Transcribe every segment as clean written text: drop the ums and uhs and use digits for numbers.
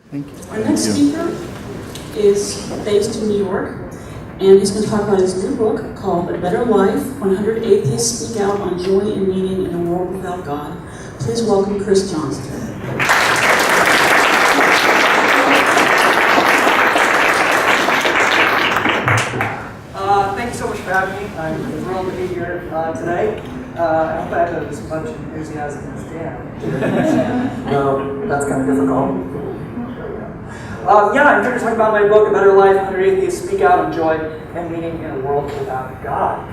Thank you. Our next speaker is based in New York, and he's going to talk about his new book called A Better Life, 100 Atheists Speak Out on Joy and Meaning in a World Without God. Please welcome Chris Johnston. Thank you so much for having me. I'm thrilled to be here today. I hope I have as much enthusiasm as Dan. No, that's kind of difficult. I'm here to talk about my book, A Better Life, 100 Atheists Speak Out on Joy and Meaning in a World Without God.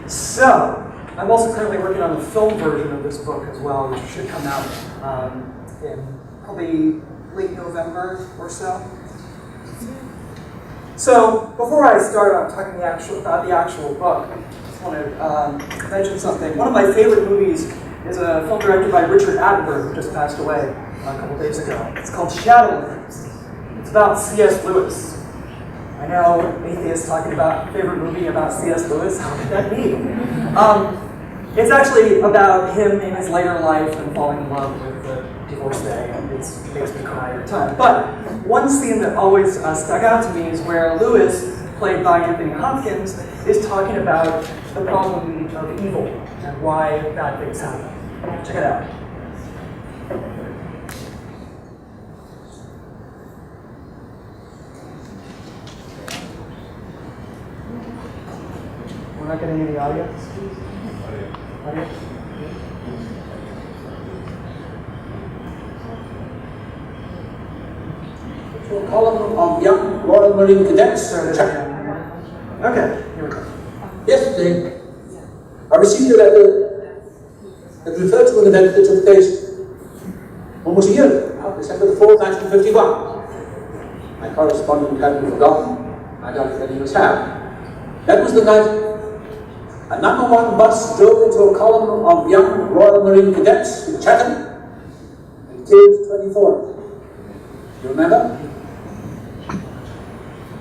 So, I'm also currently working on the film version of this book as well, which should come out in probably late November or so. So, before I start on talking about the actual book, I just want to mention something. One of my favorite movies is a film directed by Richard Attenborough, who just passed away a couple days ago. It's called Shadowlands. It's about C.S. Lewis. I know atheists talking about favorite movie about C.S. Lewis. How could that be? It's actually about him in his later life and falling in love with the divorcee, and it makes me cry every time. But one scene that always stuck out to me is where Lewis, played by Anthony Hopkins, is talking about the problem of evil and why bad things happen. Check it out. We're not getting any audio? Audio? A column of young Royal Marine cadets. Okay, here we go. Yesterday, I received a letter that referred to an event that took place almost a year ago, now, December the 4th, 1951. My correspondent hadn't forgotten. I doubt if any of us have. That was the night a number 1 bus drove into a column of young Royal Marine cadets in Chatham and killed 24 of them. You remember?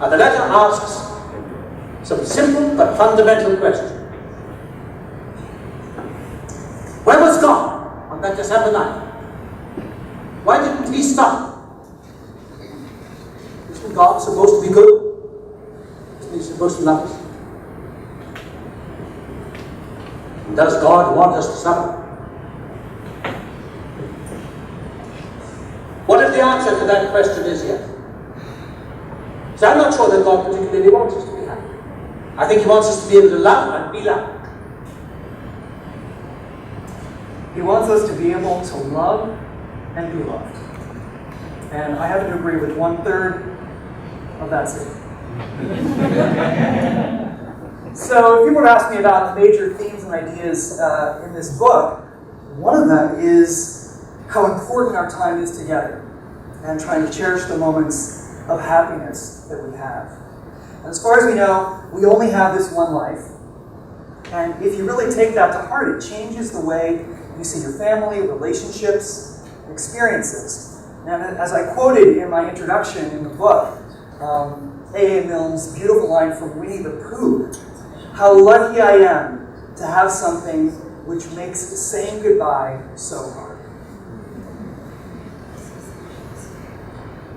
The letter asks some simple but fundamental question. Where was God on that December night? Why didn't he stop? Isn't God supposed to be good? Isn't he supposed to love us? And does God want us to suffer? What if the answer to that question is yes? So I'm not sure that God particularly wants us to be happy. I think he wants us to be able to love and be loved. He wants us to be able to love and be loved. And I happen to agree with 1/3 of that statement. So if people were to ask me about the major themes and ideas in this book, one of them is how important our time is together and trying to cherish the moments of happiness that we have. And as far as we know, we only have this one life. And if you really take that to heart, it changes the way you see your family, relationships, experiences. And as I quoted in my introduction in the book, A.A. Milne's beautiful line from Winnie the Pooh, "How lucky I am to have something which makes saying goodbye so hard."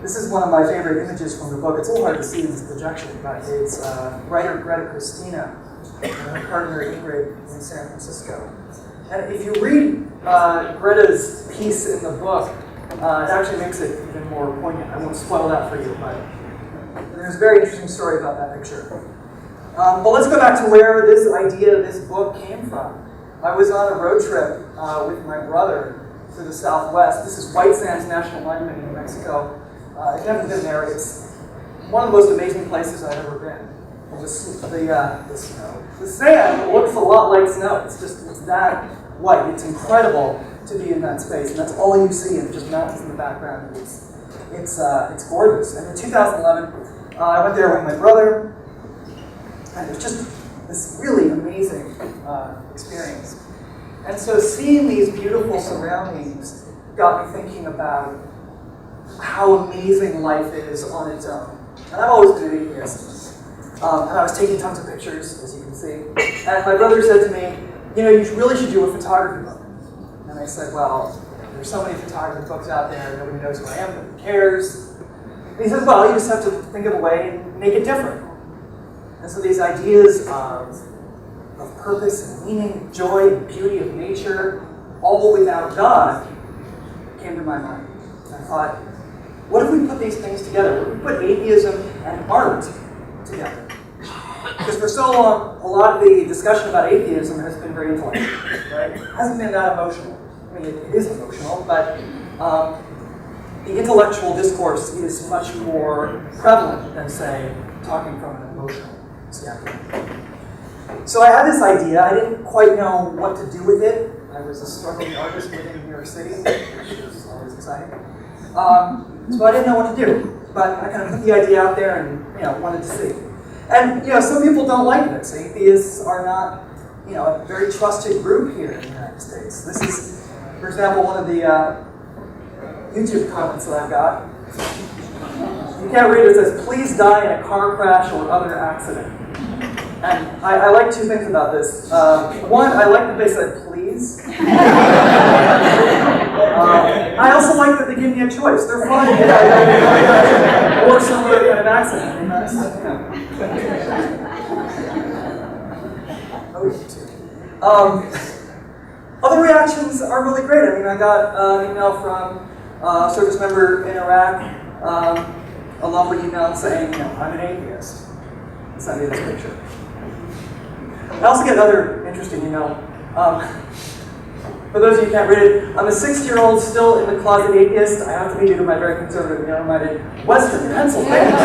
This is one of my favorite images from the book. It's a little hard to see in this projection, but it's writer Greta Christina and her partner Ingrid in San Francisco. And if you read Greta's piece in the book, it actually makes it even more poignant. I won't spoil that for you, but there's a very interesting story about that picture. But let's go back to where this idea of this book came from. I was on a road trip with my brother through the Southwest. This is White Sands National Monument in New Mexico. If you haven't been there, it's one of the most amazing places I've ever been. The snow. The sand looks a lot like snow. It's that white. It's incredible to be in that space, and that's all you see, and just mountains in the background. It's gorgeous. And in 2011, I went there with my brother, and it was just this really amazing experience. And so seeing these beautiful surroundings got me thinking about how amazing life is on its own. And I've always been an atheist. And I was taking tons of pictures, as you can see. And my brother said to me, you really should do a photography book. And I said, well, there's so many photography books out there, nobody knows who I am, nobody cares. And he says, well, you just have to think of a way and make it different. And so these ideas of purpose and meaning, joy and beauty of nature, all without God, came to my mind. And I thought, what if we put these things together? What if we put atheism and art together? Because for so long, a lot of the discussion about atheism has been very intellectual, right? It hasn't been that emotional. I mean, it is emotional, but the intellectual discourse is much more prevalent than, say, talking from an emotional standpoint. So I had this idea. I didn't quite know what to do with it. I was a struggling artist living in New York City, which was always exciting. So I didn't know what to do. But I kind of put the idea out there and wanted to see. And some people don't like this. Atheists are not a very trusted group here in the United States. This is, for example, one of the YouTube comments that I've got. You can't read it. It says, "Please die in a car crash or other accident." And I like two things about this. One, I like that they said please. I also like that they give me a choice. They're fun. Or some other kind of accident. And that's, other reactions are really great. I mean, I got an email from a service member in Iraq, a lovely email saying, I'm an atheist. And sent me this picture. I also get another interesting email. For those of you who can't read it, I'm a 6-year-old still in the closet atheist. I have to be due to my very conservative, narrow-minded Western Pennsylvania.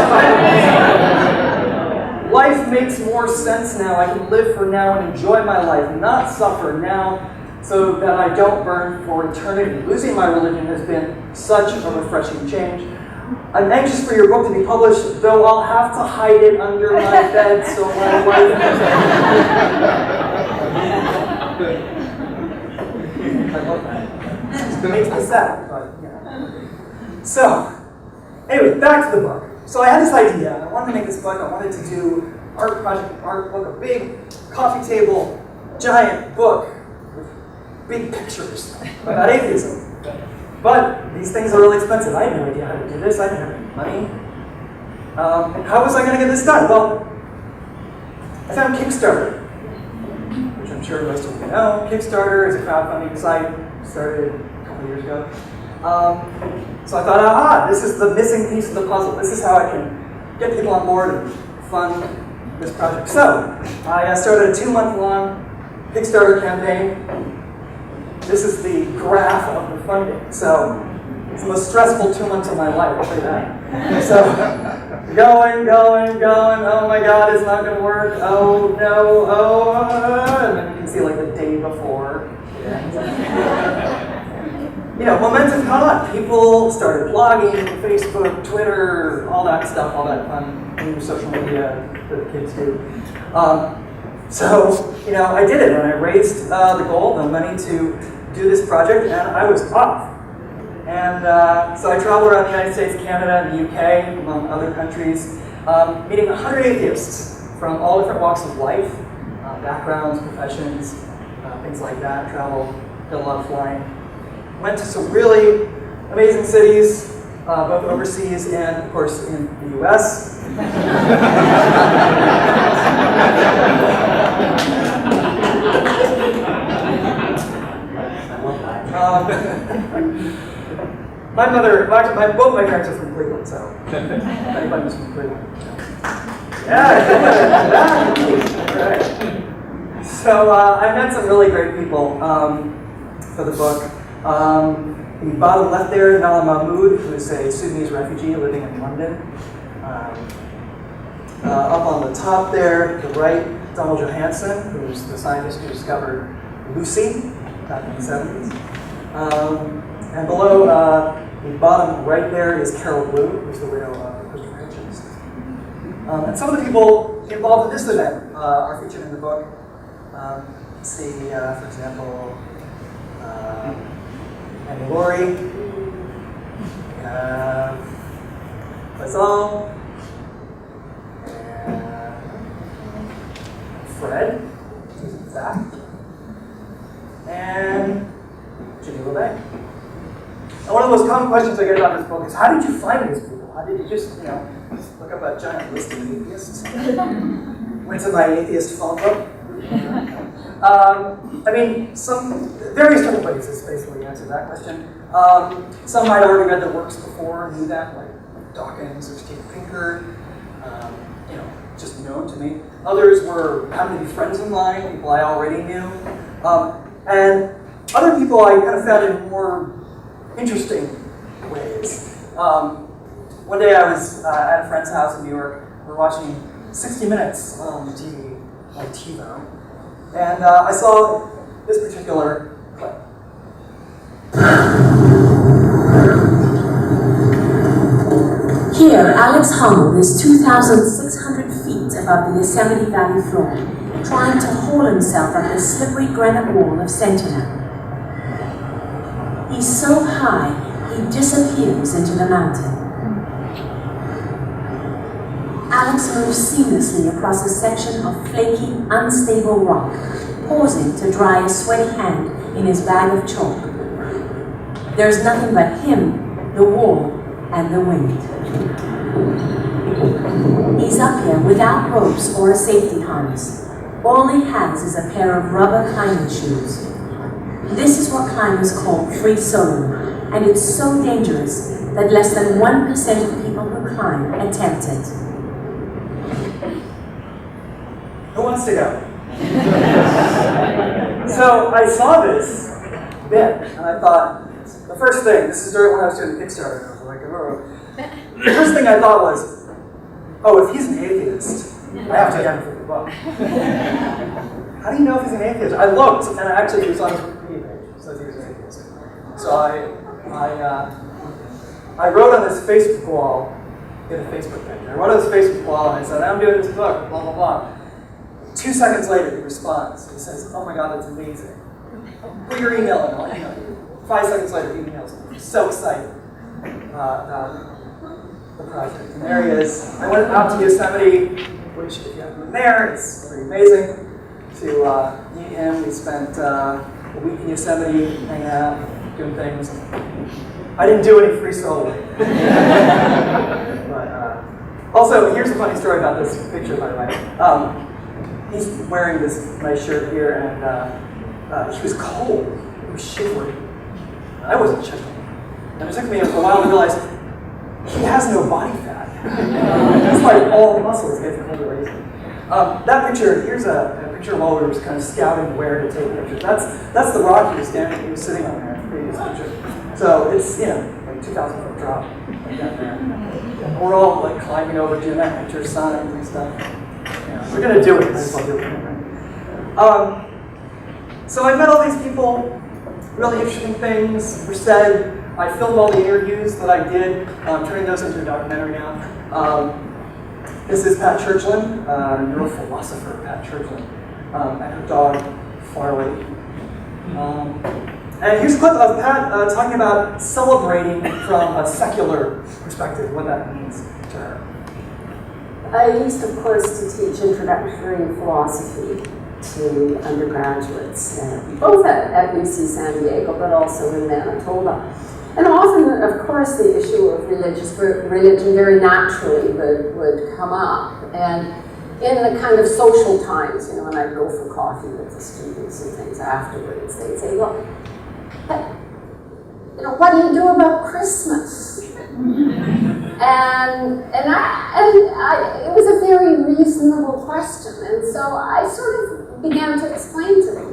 Life makes more sense now. I can live for now and enjoy my life, not suffer now, so that I don't burn for eternity. Losing my religion has been such a refreshing change. I'm anxious for your book to be published, though I'll have to hide it under my bed so my wife I love that. It makes me sad, but So, anyway, back to the book. So I had this idea. I wanted to make this book. I wanted to do art book, a big coffee table, giant book with big pictures about atheism. But these things are really expensive. I had no idea how to do this. I didn't have any money. How was I going to get this done? Well, I found Kickstarter, which I'm sure most of you know. Kickstarter is a crowdfunding site. Started a couple of years ago. So I thought, aha, this is the missing piece of the puzzle. This is how I can get people on board and fund this project. So I started a 2-month-long Kickstarter campaign. This is the graph of the funding. So it's the most stressful 2 months of my life, I'll say that. So going. Oh my God, it's not going to work. Oh no, and then you can see like the day before it ends. Momentum caught on. People started blogging, Facebook, Twitter, all that stuff, all that fun new social media that the kids do. So I did it, and I raised the money to do this project, and I was off. And so I traveled around the United States, Canada, and the UK, among other countries, meeting 100 atheists from all different walks of life, backgrounds, professions, things like that. Traveled, did a lot of flying. Went to some really amazing cities, both overseas and, of course, in the US. Both my parents are from Cleveland, so if anybody was from Cleveland. Yeah. Right. So I met some really great people for the book. The bottom left there, Nala Mahmood, who is a Sudanese refugee living in London. Up on the top there, the right, Donald Johanson, who's the scientist who discovered Lucy back in the 70s. And below, the bottom right there is Carol Blue, who's the widow of Christopher Hitchens. And some of the people involved in this event are featured in the book. Let's see, for example, Annie Laurie, Faisal, and Fred, who's in fact, and Ginny LeBay. And one of the most common questions I get about this book is, how did you find these people? How did you just, look up a giant list of atheists? Went to my atheist phone book? Various different ways is basically the answer to that question. Some might have already read the works before, knew that, like Dawkins or Steve Pinker, just known to me. Others were happened to be friends of mine, people I already knew. And other people I kind of found in more interesting ways. One day I was at a friend's house in New York. We were watching 60 Minutes on TV, on TiVo. And I saw this particular clip. Here, Alex Honnold is 2,600 feet above the Yosemite Valley floor, trying to haul himself up the slippery granite wall of Sentinel. He's so high, he disappears into the mountain. Alex moves seamlessly across a section of flaky, unstable rock, pausing to dry a sweaty hand in his bag of chalk. There's nothing but him, the wall, and the wind. He's up here without ropes or a safety harness. All he has is a pair of rubber climbing shoes. This is what climbers call free solo, and it's so dangerous that less than 1% of people who climb attempt it. Who wants to go? So I saw this bit, and I thought, the first thing, this is during when I was doing Kickstarter, I was like, oh. The first thing I thought was, if he's an atheist, I have to get him for the book. How do you know if he's an atheist? I looked, and actually he was on his Wikipedia page. It says he was an atheist. So I wrote on this Facebook wall, in a Facebook page. I wrote on this Facebook wall, and I said, I'm doing this book, blah, blah, blah. 2 seconds later, he responds. He says, oh my God, that's amazing. Put your email in, I'll email you. 5 seconds later, he emails me. He's so excited about the project. And there he is. I went out to Yosemite, which, if you haven't been there, it's pretty amazing to meet him. We spent a week in Yosemite, hanging out, doing things. I didn't do any free soloing. But also, here's a funny story about this picture, by the way. He's wearing this nice shirt here, and he was cold. He was shivering. I wasn't checking. And it took me a while to realize he has no body fat. It's like all muscles get colder easily. That picture, here's a picture while we were kind of scouting where to take pictures. That's the rock he was sitting on there in the previous picture. So it's, like 2,000-foot drop like that there. And we're all like climbing over geometric picture signs and stuff. We're gonna do it. Might as well do it. So I met all these people. Really interesting things were said. I filmed all the interviews that I did. I'm turning those into a documentary now. This is Pat Churchland, neurophilosopher Pat Churchland, and her dog, Farley. And here's a clip of Pat talking about celebrating from a secular perspective, what that means to her. I used, of course, to teach introductory philosophy to undergraduates, both at UC San Diego, but also in Manitoba. And often, of course, the issue of religion very naturally would come up. And in the kind of social times, when I'd go for coffee with the students and things afterwards, they'd say, well, what do you do about Christmas? And it was a very reasonable question. And so I sort of began to explain to them,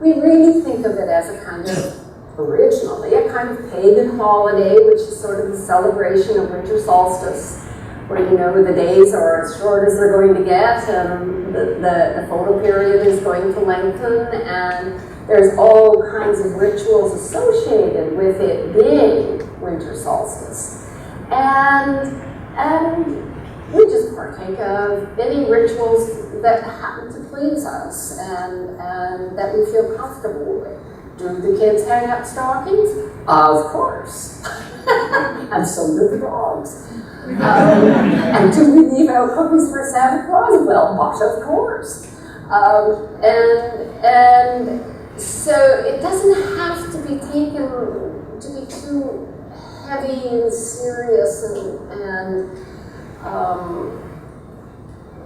we really think of it as a kind of, originally, a kind of pagan holiday, which is sort of the celebration of winter solstice, where the days are as short as they're going to get, and the photo period is going to lengthen, and there's all kinds of rituals associated with it being winter solstice. And we just partake of any rituals that happen to please us and that we feel comfortable with. Do the kids hang up stockings? Of course. And so do the dogs. And do we leave out cookies for Santa Claus? Well, but of course. And so it doesn't have to be taken to be too heavy and serious, and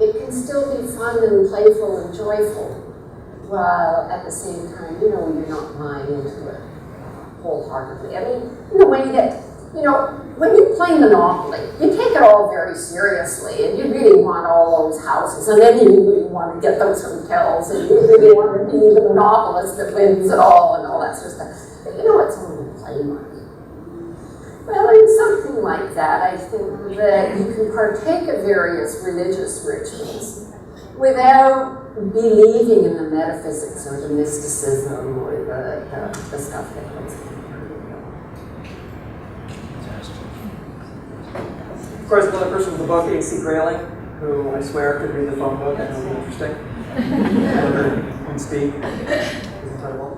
it can still be fun and playful and joyful, while at the same time, you know, you're not buying into it wholeheartedly. I mean, in a way that, you know, when you play Monopoly, you take it all very seriously, and you really want all those houses, and then you really want to get those hotels, and you really want to be the monopolist that wins it all, and all that sort of stuff. But you know, it's only play money. Well, in something like that, I think that you can partake of various religious rituals without believing in the metaphysics or the mysticism or the stuff that comes in. Of course, another person with the book, A.C. Grayling, who I swear could read the phone book and it'll be interesting. And speak. It's incredible.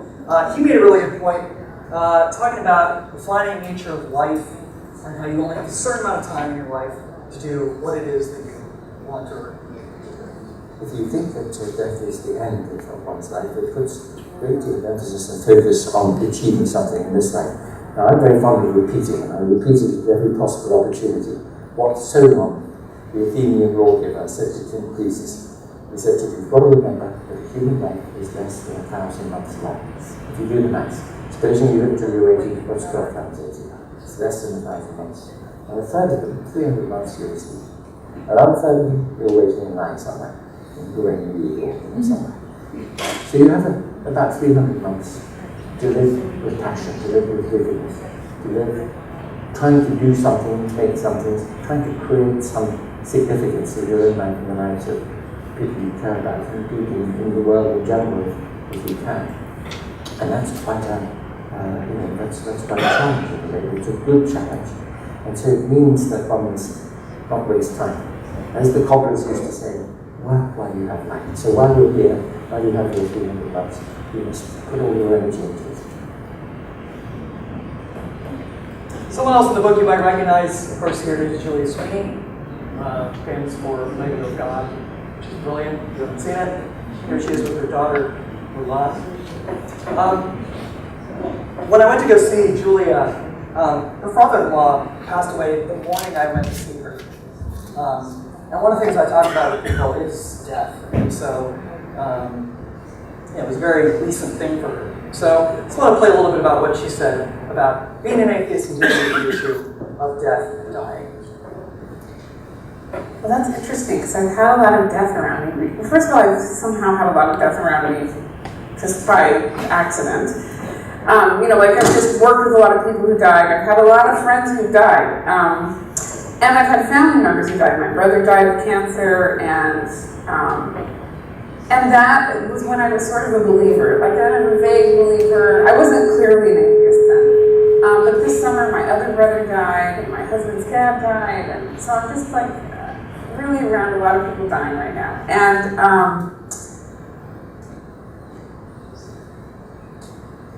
He made a really good point, talking about the finite nature of life and how you only have a certain amount of time in your life to do what it is that you want or need. If you think that death is the end of one's life, it puts great deal of emphasis and focus on achieving something in this life. Now, I'm very fond of repeating, and I repeat it at every possible opportunity. What Solon, the Athenian lawgiver, said to King Croesus, he said that you've got to remember that a human life is less than 1,000 months long. If you do the maths, supposing you live until you're 80, what's 12 times 80? It's less than 1,000 months. And a third of them, 300 months, you're asleep. Another third of them, you're waiting in line somewhere, in Green or somewhere. So you have about 300 months to live with passion, to live with vividness, to live trying to do something, make something, trying to create some significance in your own life and the lives of people you care about, and people in the world in general, if you can. And that's quite that's quite a challenge in a way. It's a good challenge. And so it means that one must not waste time. As the cobblers used to say, work while you have life. So while you're here, while you have your 300 months, you must put all your energy into it. Someone else in the book you might recognize, of course, here is Julia Sweeney, famous for Lamb of God, which is brilliant. If you haven't seen it, here she is with her daughter, Mulan. When I went to go see Julia, her father-in-law passed away the morning I went to see her. And one of the things I talk about with people is death. And so it was a very recent thing for her. So I just want to play a little bit about what she said about being an atheist and dealing with the issue of death and dying. Well, that's interesting, because I've had a lot of death around me. Well, first of all, I've somehow had a lot of death around me just by accident. I've just worked with a lot of people who died. I've had a lot of friends who died. And I've had family members who died. My brother died of cancer, and that was when I was sort of a believer. Like, I'm a vague believer. I wasn't clearly an atheist then. But this summer, my other brother died, and my husband's dad died, and so I'm just like really around a lot of people dying right now. And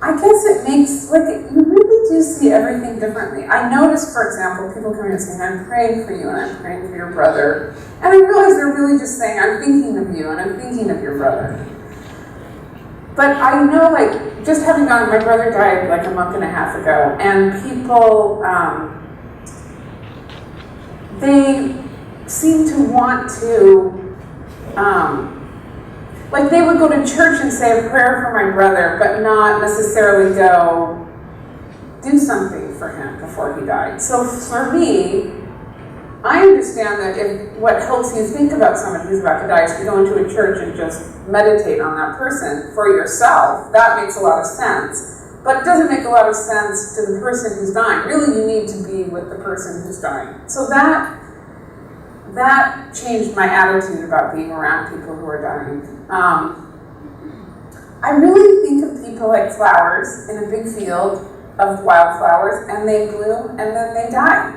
I guess it makes, you really do see everything differently. I notice, for example, people coming and saying, I'm praying for you and I'm praying for your brother. And I realize they're really just saying, I'm thinking of you and I'm thinking of your brother. But I know, just having gone, my brother died a month and a half ago, and people, they seem to want to, they would go to church and say a prayer for my brother, but not necessarily go do something for him before he died. So for me, I understand that if what helps you think about somebody who's about to die is to go into a church and just meditate on that person for yourself. That makes a lot of sense. But it doesn't make a lot of sense to the person who's dying. Really, you need to be with the person who's dying. So that changed my attitude about being around people who are dying. I really think of people like flowers in a big field of wildflowers, and they bloom and then they die.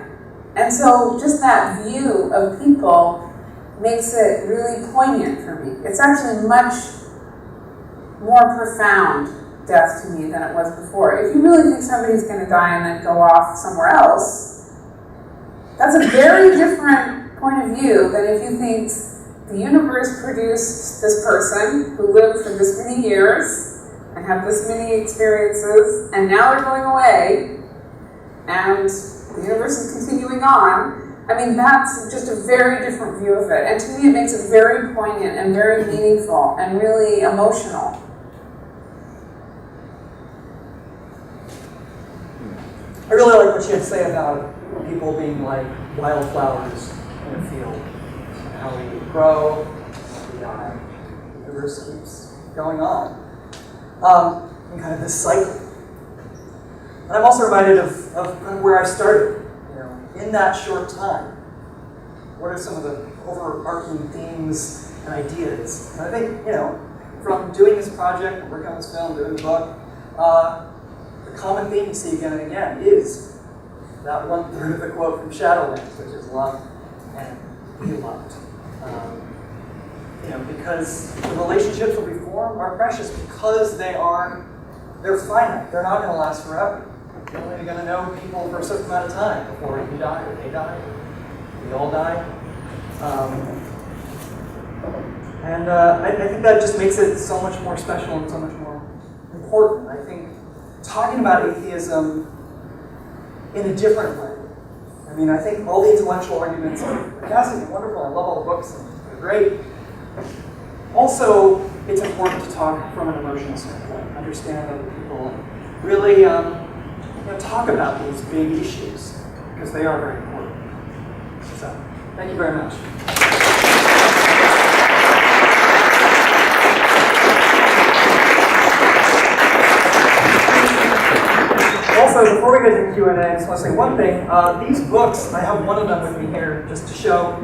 And so just that view of people makes it really poignant for me. It's actually much more profound death to me than it was before. If you really think somebody's going to die and then go off somewhere else, that's a very different point of view than if you think the universe produced this person who lived for this many years and had this many experiences, and now they're going away, and the universe is continuing on. I mean, that's just a very different view of it. And to me, it makes it very poignant and very meaningful and really emotional. I really like what you had to say about people being like wildflowers in a field. How we grow, we die. The universe keeps going on. And kind of this cycle. And I'm also reminded of kind of where I started. In that short time, what are some of the overarching themes and ideas? And I think, from doing this project, working on this film, doing the book, the common theme you see again and again is that 1/3 of the quote from Shadowlands, which is love and be loved. Because the relationships that we form are precious because they're finite. They're not going to last forever. You're only going to know people for a certain amount of time before you die, or they die, we all die. I think that just makes it so much more special and so much more important. I think talking about atheism in a different way. I mean, I think all the intellectual arguments are fantastic and wonderful. I love all the books, and they're great. Also, it's important to talk from an emotional standpoint, understand other people, and really talk about these big issues, because they are very important. So, thank you very much. Also, before we get to Q&A, I just want to say one thing. These books, I have one of them with me here just to show,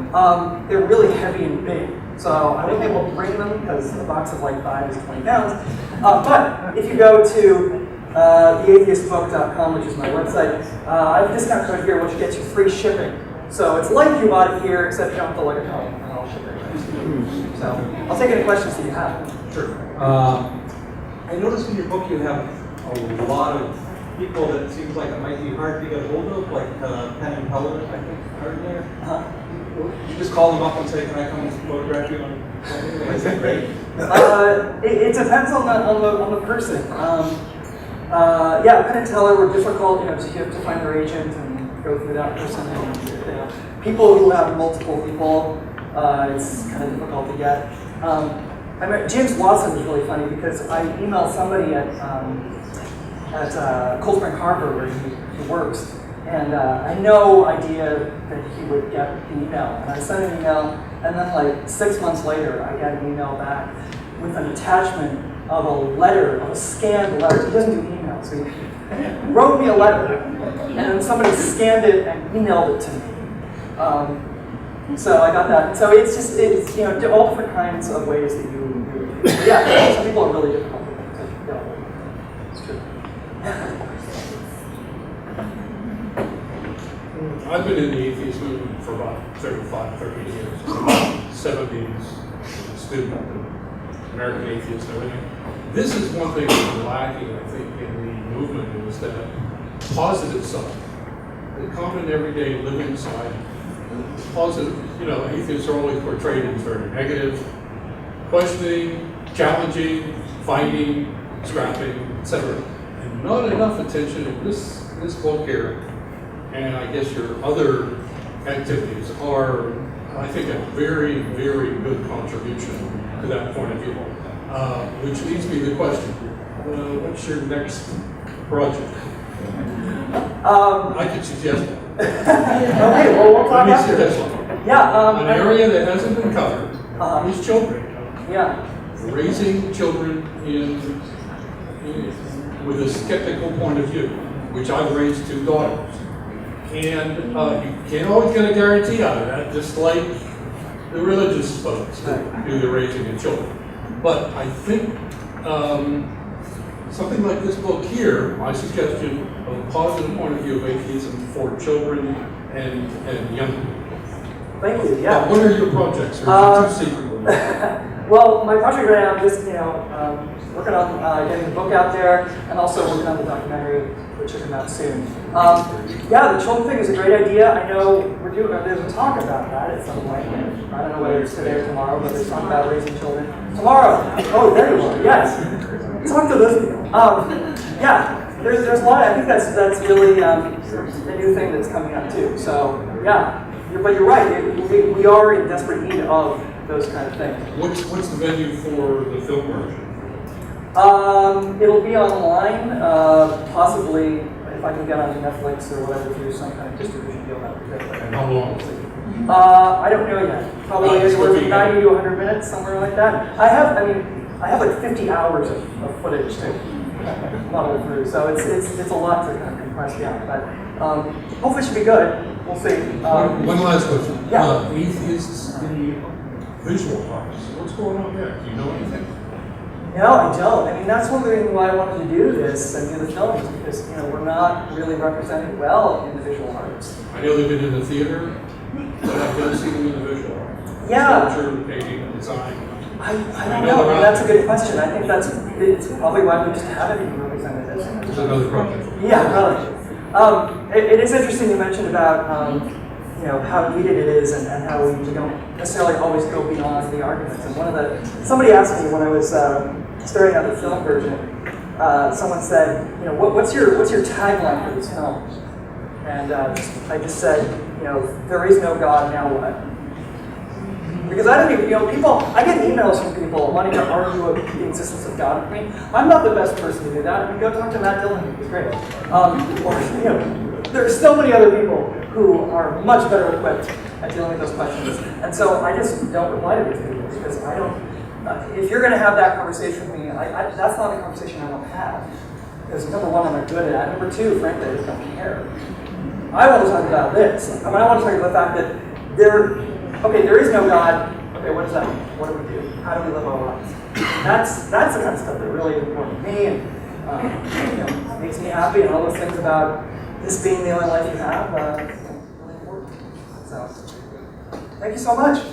they're really heavy and big. So I won't be able to bring them because a box of like 5 is 20 pounds. But if you go to theatheistbook.com, which is my website, I have a discount code here which gets you free shipping. So it's like you bought it here, except you don't have to lug it home, and I'll ship it. So I'll take any questions that you have. Sure. I noticed in your book you have a lot of people that it seems like it might be hard to get a hold of, like Penn and Teller, I think, are in there. You just call them up and say, "Can I come and photograph you?" Is that great? It depends on the person. Penn and Teller were difficult. You have to find their agent and go through that person. And, people who have multiple people, it's kind of difficult to get. James Watson was really funny because I emailed somebody at Cold Spring Harbor where he works, and I had no idea that he would get the email. And I sent an email, and then like 6 months later, I got an email back with an attachment of a scanned letter. He doesn't do emails, so he wrote me a letter, and then somebody scanned it and emailed it to me. So I got that. So it's all different kinds of ways that you some people are really difficult to get hold of. It's true. I've been in the atheist movement for about 30 years. 70s, student, American atheist, and everything. This is one thing that's lacking, I think, in the movement is that positive side. The common everyday living side. Positive, atheists are always portrayed as very negative, questioning, challenging, fighting, scrapping, etc. And not enough attention in this book here, and I guess your other activities are, I think, a very, very good contribution to that point of view. Which leads me to the question, what's your next project? I could suggest one. Okay, well, we'll talk Let me after. suggest one. Yeah. An area that hasn't been covered is children. Yeah. Raising children with a skeptical point of view, which I've raised 2 daughters. And you can't always get a guarantee out of that, just like the religious folks that do the raising of children. But I think something like this book here, my suggestion of a positive point of view of atheism for children and young people. Thank you. Yeah. What are your projects? Or is it too secret? Well, my project right now, I'm just working on getting the book out there, and also working on the documentary, which should come out soon. The children thing is a great idea. I know there's a talk about that at some point. I don't know whether it's today or tomorrow, but there's talk about raising children tomorrow. Oh, there you are. Yes. Talk to those people. there's a lot. I think that's really a new thing that's coming up too. So yeah, but you're right. We are in desperate need of those kind of things. What's the venue for the film version? It'll be online, possibly if I can get on Netflix or whatever through some kind of distribution deal. That would be great. And how long? I don't know yet. Probably anywhere from 90 to 100 minutes, somewhere like that. I have like 50 hours of footage to muddle through, so it's a lot to kind of compress down. But hopefully it should be good. We'll see. One last question. Yeah. Atheists in visual arts. What's going on there? Do you know anything? No, I don't. I mean, that's one reason why I wanted to do this and do the films, because we're not really represented well in the visual arts. I know they've been in the theater, but I've never seen them in the visual arts. Yeah. Sculpture, painting, design. I don't know. I mean, that's a good question. I think it's probably why we just haven't even represented this. It's another project. Yeah, really. It is interesting you mentioned about how needed it is and how we don't necessarily always go beyond the arguments. And somebody asked me when I was staring at the film version, someone said, what's your tagline for these films? And I just said, there is no God, now what? Because I don't even, I get emails from people wanting to argue about the existence of God with me. I'm not the best person to do that. I mean, go talk to Matt Dillon, he's great. There's so many other people who are much better equipped at dealing with those questions. And so I just don't reply to these people because I don't, if you're going to have that conversation with me, that's not a conversation I want to have. Because number one, I'm not good at it. Number two, frankly, I just don't care. I want to talk about this. I want to talk about the fact that there is no God. Okay, what does that mean? What do we do? How do we live our lives? That's the kind of stuff that really is important to me and makes me happy, and all those things about this being the only life you have, really important. So, thank you so much.